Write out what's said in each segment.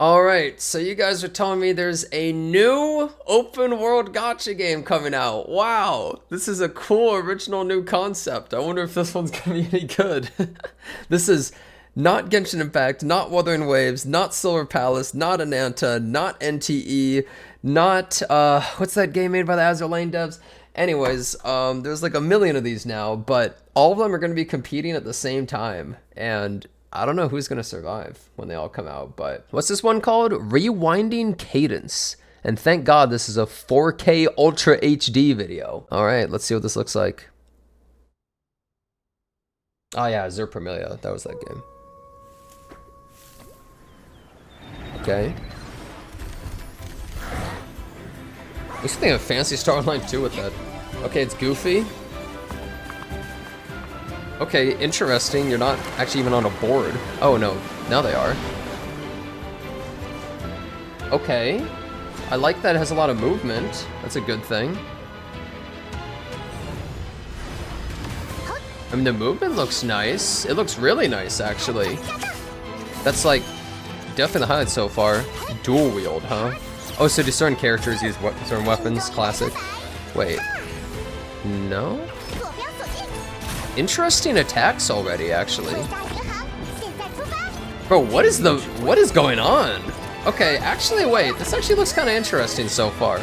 Alright, so you guys are telling me there's a new open world gacha game coming out. Wow, this is a cool original new concept. I wonder if this one's gonna be any good. This is not Genshin Impact, not Wuthering Waves, not Silver Palace, not Ananta, not NTE, not, what's that game made by the Azure Lane devs? Anyways, there's like a million of these now, but all of them are going to be competing at the same time, and I don't know who's going to survive when they all come out, but what's this one called? Rewinding Cadence. And thank God this is a 4K Ultra HD video. All right, let's see what this looks like. Oh yeah, Zerpremilia, that was that game. Okay. Looks like they have Fancy Star Online 2 with that. Okay, it's goofy. Okay, interesting. You're not actually even on a board. Oh no, now they are. Okay. I like that it has a lot of movement. That's a good thing. I mean, the movement looks nice. It looks really nice, actually. That's like definitely the highlight so far. Dual wield, huh? Oh, so do certain characters use certain weapons? Classic. Wait. No? Interesting attacks already, actually. Bro, what is going on? Okay, actually, wait. This actually looks kind of interesting so far.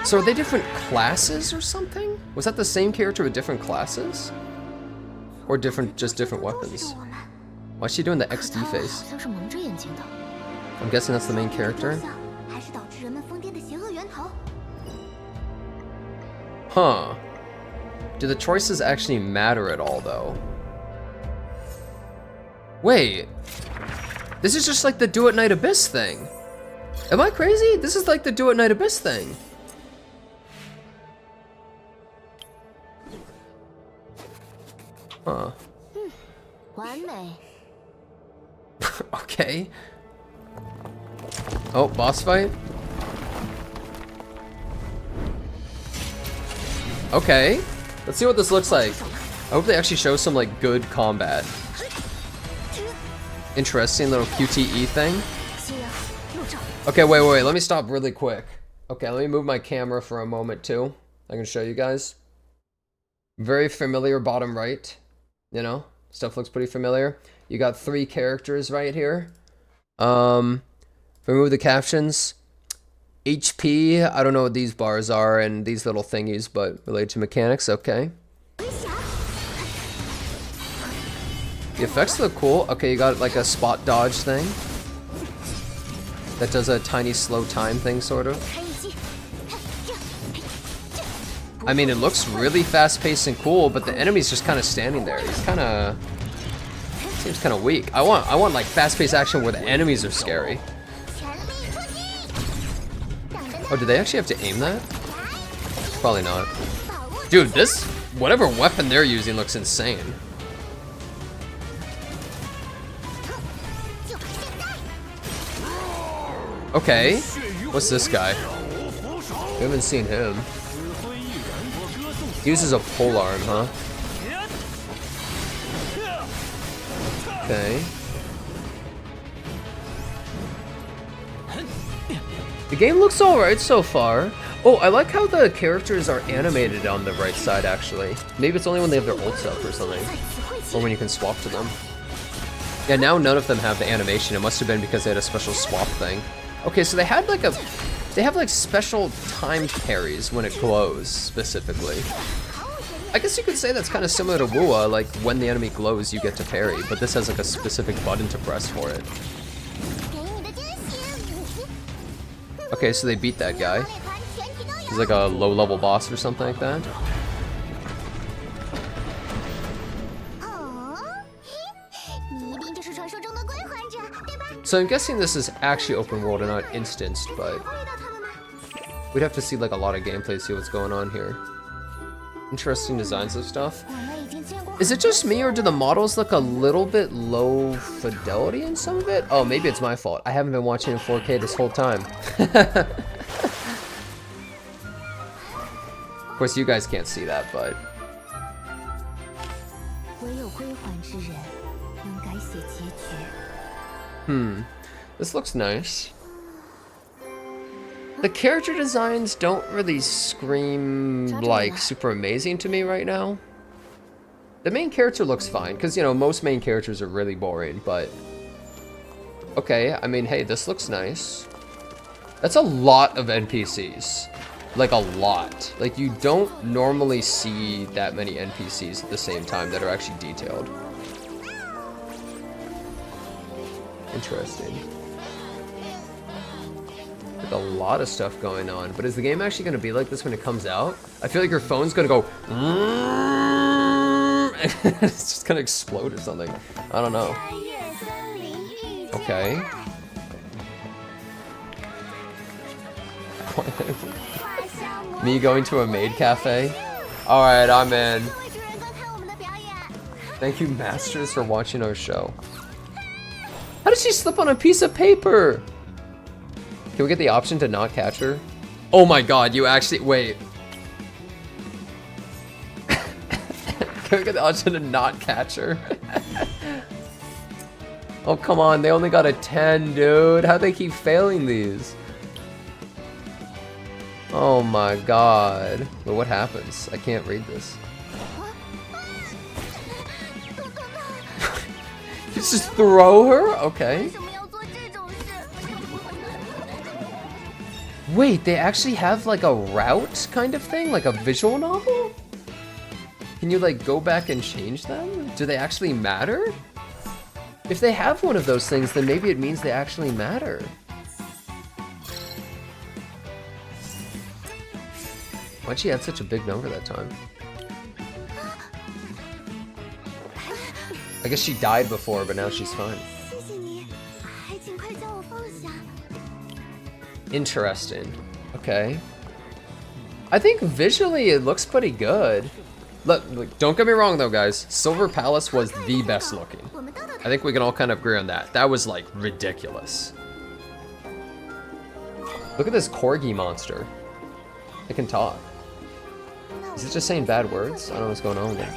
So are they different classes or something? Was that the same character with different classes? Or just different weapons? Why is she doing the XD face? I'm guessing that's the main character. Huh. Do the choices actually matter at all, though? Wait. This is just like the Do It Night Abyss thing. Am I crazy? This is like the Do It Night Abyss thing. Huh. Okay. Oh, boss fight? Okay. Let's see what this looks like. I hope they actually show some like good combat. Interesting little QTE thing. Okay, wait, let me stop really quick. Okay, let me move my camera for a moment too. I can show you guys. Very familiar bottom right. You know, stuff looks pretty familiar. You got 3 characters right here. Remove the captions. HP, I don't know what these bars are and these little thingies, but related to mechanics, okay. The effects look cool. Okay, you got like a spot dodge thing. That does a tiny slow time thing, sort of. I mean, it looks really fast-paced and cool, but the enemy's just kind of standing there. He's kind of... seems kind of weak. I want like fast-paced action where the enemies are scary. Oh, do they actually have to aim that? Probably not. Dude, this... whatever weapon they're using looks insane. Okay. What's this guy? We haven't seen him. He uses a pole arm, huh? Okay. The game looks alright so far. Oh, I like how the characters are animated on the right side, actually. Maybe it's only when they have their ults up or something. Or when you can swap to them. Yeah, now none of them have the animation. It must have been because they had a special swap thing. Okay, so they had like they have like special time parries when it glows, specifically. I guess you could say that's kind of similar to Wua, like when the enemy glows you get to parry, but this has like a specific button to press for it. Okay, so they beat that guy. He's like a low-level boss or something like that. So I'm guessing this is actually open world and not instanced, but we'd have to see like a lot of gameplay to see what's going on here. Interesting designs of stuff. Is it just me or do the models look a little bit low fidelity in some of it? Oh, maybe it's my fault. I haven't been watching in 4K this whole time. Of course, you guys can't see that, but... This looks nice. The character designs don't really scream like super amazing to me right now. The main character looks fine, because, you know, most main characters are really boring, but... Okay, I mean, hey, this looks nice. That's a lot of NPCs. Like, a lot. Like, you don't normally see that many NPCs at the same time that are actually detailed. Interesting. Like, a lot of stuff going on. But is the game actually going to be like this when it comes out? I feel like your phone's going to go... It's just gonna explode or something. I don't know. Okay. Me going to a maid cafe? Alright, I'm in. Thank you, Masters, for watching our show. How did she slip on a piece of paper? Can we get the option to not catch her? Oh my god, you actually... Wait. Can we get the option to not catch her? Oh, come on. They only got a 10, dude. How'd they keep failing these? Oh my god. Well, what happens? I can't read this. You just throw her? Okay. Wait, they actually have like a route kind of thing? Like a visual novel? Can you like go back and change them? Do they actually matter? If they have one of those things, then maybe it means they actually matter. Why'd she add such a big number that time? I guess she died before, but now she's fine. Interesting. Okay. I think visually it looks pretty good. Look, don't get me wrong though, guys. Silver Palace was the best looking. I think we can all kind of agree on that. That was like ridiculous. Look at this corgi monster. It can talk. Is it just saying bad words? I don't know what's going on with it.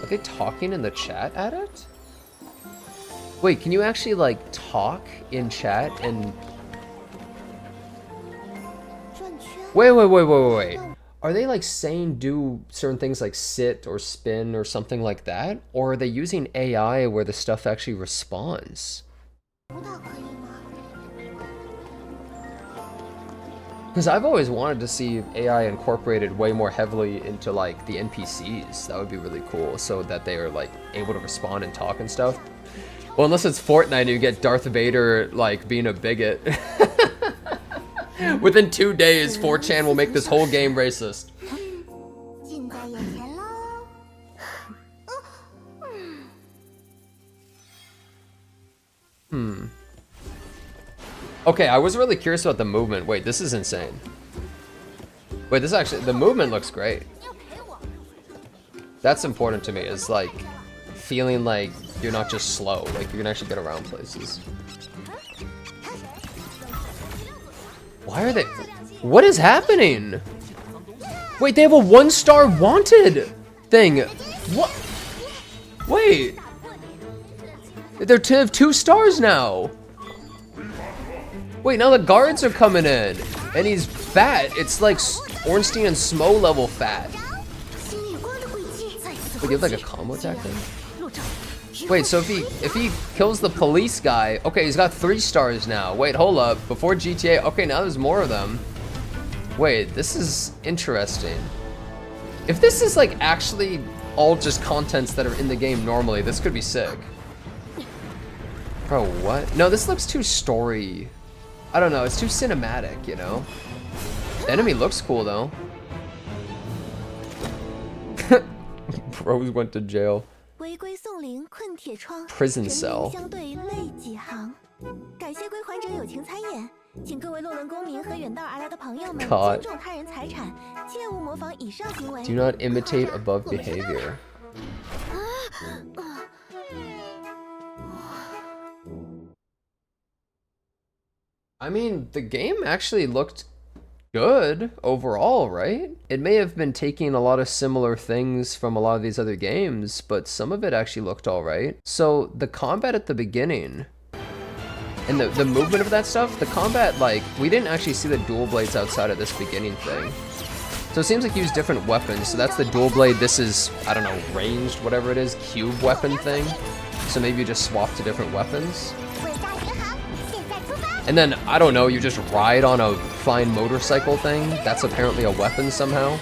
Are they talking in the chat at it? Wait, can you actually like talk in chat and... Wait. Are they like saying do certain things like sit or spin or something like that? Or are they using AI where the stuff actually responds? Because I've always wanted to see AI incorporated way more heavily into like the NPCs. That would be really cool, so that they are like able to respond and talk and stuff. Well, unless it's Fortnite and you get Darth Vader like being a bigot. Within 2 days, 4chan will make this whole game racist. Okay, I was really curious about the movement. Wait, this is insane. Wait, this actually, the movement looks great. That's important to me, is like feeling like you're not just slow, like you can actually get around places. Why are they... What is happening? Wait, they have a 1-star wanted thing. What? Wait. They're 2 stars now. Wait, now the guards are coming in. And he's fat. It's like Ornstein and Smo level fat. Wait, you have like a combo attack thing? Wait, so if he kills the police guy, okay, he's got 3 stars now. Wait, hold up. Before GTA, okay, now there's more of them. Wait, this is interesting. If this is like actually all just contents that are in the game normally, this could be sick. Bro, what? No, this looks too story. I don't know, it's too cinematic, you know? The enemy looks cool though. Bros went to jail. Prison cell. God. Do not imitate above behavior. I mean, the game actually looked good overall, right? It may have been taking a lot of similar things from a lot of these other games, but some of it actually looked all right. So the combat at the beginning and the movement of that stuff, the combat, like, we didn't actually see the dual blades outside of this beginning thing. So it seems like you use different weapons. So that's the dual blade. This is, I don't know, ranged, whatever it is, cube weapon thing. So maybe you just swap to different weapons. And then, I don't know, you just ride on a flying motorcycle thing. That's apparently a weapon somehow.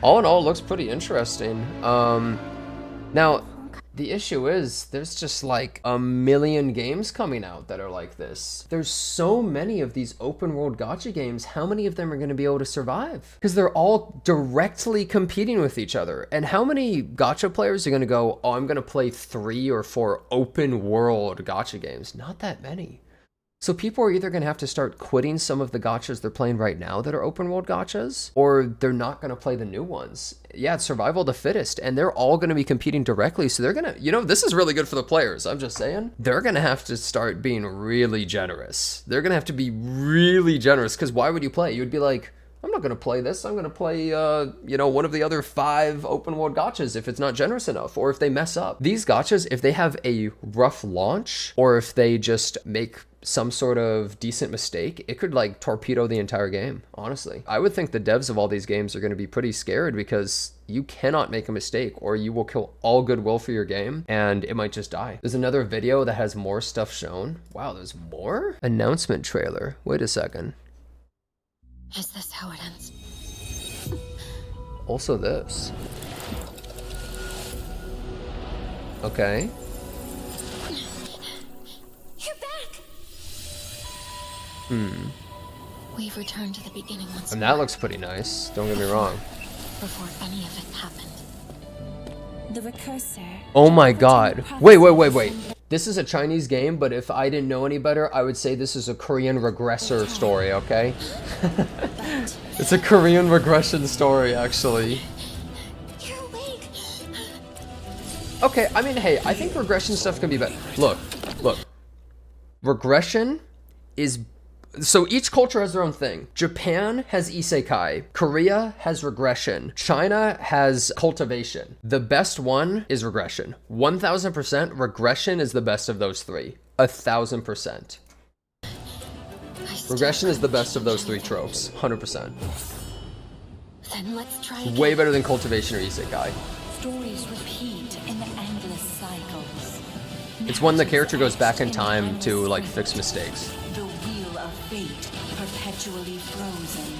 All in all, it looks pretty interesting. Now, the issue is, there's just like a million games coming out that are like this. There's so many of these open world gacha games, how many of them are going to be able to survive? Because they're all directly competing with each other. And how many gacha players are going to go, oh, I'm going to play 3 or 4 open world gacha games? Not that many. So people are either going to have to start quitting some of the gachas they're playing right now that are open world gachas, or they're not going to play the new ones. Yeah, it's survival of the fittest, and they're all going to be competing directly. So they're going to, you know, this is really good for the players. I'm just saying. They're going to have to start being really generous. They're going to have to be really generous, because why would you play? You would be like, I'm not going to play this. I'm going to play, you know, one of the other 5 open world gachas if it's not generous enough, or if they mess up. These gachas, if they have a rough launch, or if they just make some sort of decent mistake, it could like torpedo the entire game, honestly. I would think the devs of all these games are going to be pretty scared, because you cannot make a mistake or you will kill all goodwill for your game and it might just die. There's another video that has more stuff shown. Wow, there's more? Announcement trailer. Wait a second. Is this how it ends? Also this. Okay. You're back! We've returned to the beginning once And more. that looks pretty nice. Don't get me wrong. Before any of it happened. The recursor. Oh my god. Wait. This is a Chinese game, but if I didn't know any better, I would say this is a Korean regressor story, okay? It's a Korean regression story, actually. You're awake! Okay, I mean, hey, I think regression stuff can be better. Look. Regression is... So each culture has their own thing. Japan has isekai. Korea has regression. China has cultivation. The best one is regression. 1000% regression is the best of those 3. 1000%. Regression is the best of those 3 tropes. 100%. Then let's try again. Way better than cultivation or isekai. Stories repeat in endless cycles. It's when the character goes back in time to like fix mistakes. The wheel of fate perpetually frozen.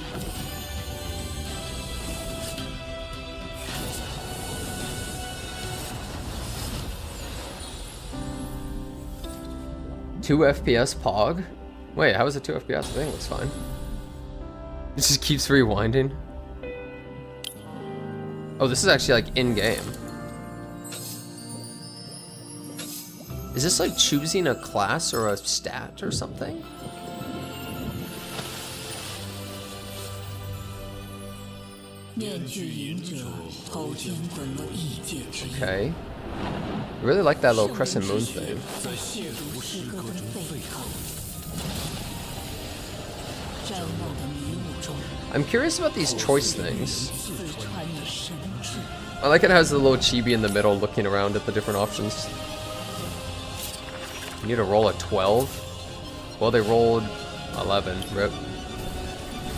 Two FPS pog? Wait, how is it 2 FPS? I think it looks fine. It just keeps rewinding. Oh, this is actually like in-game. Is this like choosing a class or a stat or something? Okay. I really like that little crescent moon thing. I'm curious about these choice things. I like it has the little chibi in the middle looking around at the different options. You need to roll a 12? Well, they rolled 11. Rip.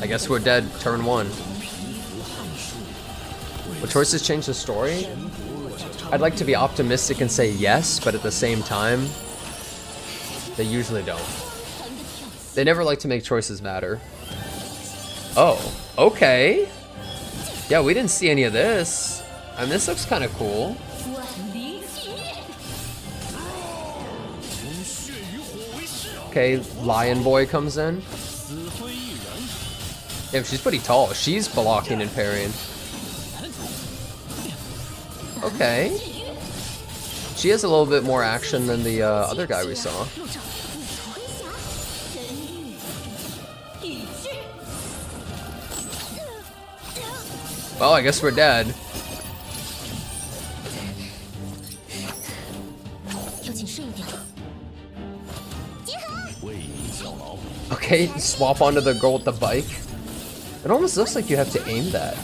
I guess we're dead. Turn 1. Will choices change the story? I'd like to be optimistic and say yes, but at the same time, they usually don't. They never like to make choices matter. Oh, okay. Yeah, we didn't see any of this. And this looks kind of cool. Okay, Lion Boy comes in. Yeah, she's pretty tall. She's blocking and parrying. Okay. She has a little bit more action than the other guy we saw. Well, I guess we're dead. Okay, swap onto the girl with the bike. It almost looks like you have to aim that.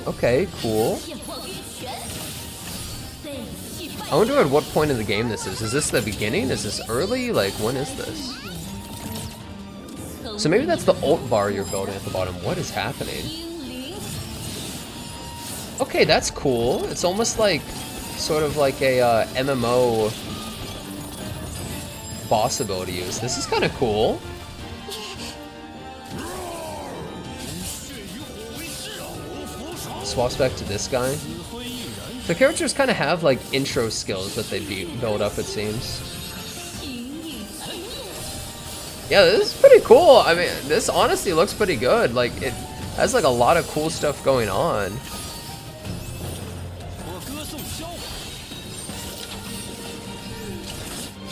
Okay, cool. I wonder at what point in the game this is. Is this the beginning? Is this early? Like, when is this? So maybe that's the ult bar you're building at the bottom. What is happening? Okay, that's cool. It's almost like, sort of like a MMO boss ability use. This is kind of cool. Swaps back to this guy. So characters kind of have like intro skills that they build up, it seems. Yeah, this is pretty cool. I mean, this honestly looks pretty good. Like, it has like a lot of cool stuff going on.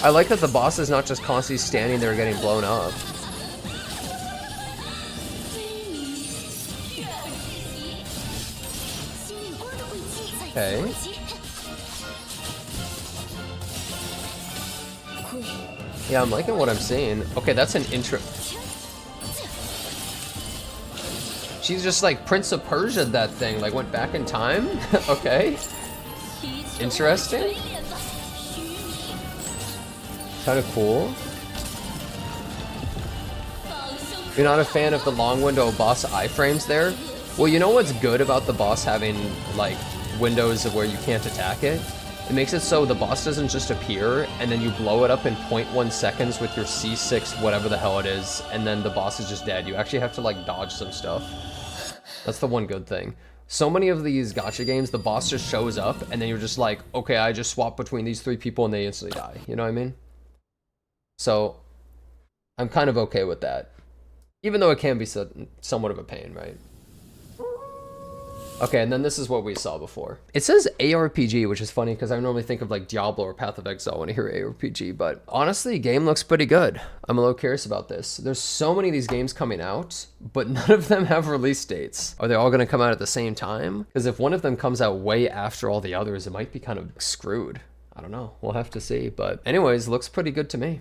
I like that the boss is not just constantly standing there getting blown up. Okay. Yeah, I'm liking what I'm seeing. Okay, that's an intro. She's just like Prince of Persia that thing, like went back in time. Okay. Interesting. Kind of cool. You're not a fan of the long window boss iframes there? Well, you know what's good about the boss having like windows of where you can't attack it? It makes it so the boss doesn't just appear and then you blow it up in 0.1 seconds with your C6 whatever the hell it is, and then the boss is just dead. You actually have to like dodge some stuff. That's the one good thing. So many of these gacha games, the boss just shows up and then you're just like, okay, I just swap between these 3 people and they instantly die. You know what I mean? So I'm kind of okay with that. Even though it can be somewhat of a pain, right? Okay, and then this is what we saw before. It says ARPG, which is funny because I normally think of like Diablo or Path of Exile when I hear ARPG, but honestly, the game looks pretty good. I'm a little curious about this. There's so many of these games coming out, but none of them have release dates. Are they all going to come out at the same time? Because if one of them comes out way after all the others, it might be kind of screwed. I don't know. We'll have to see. But anyways, looks pretty good to me.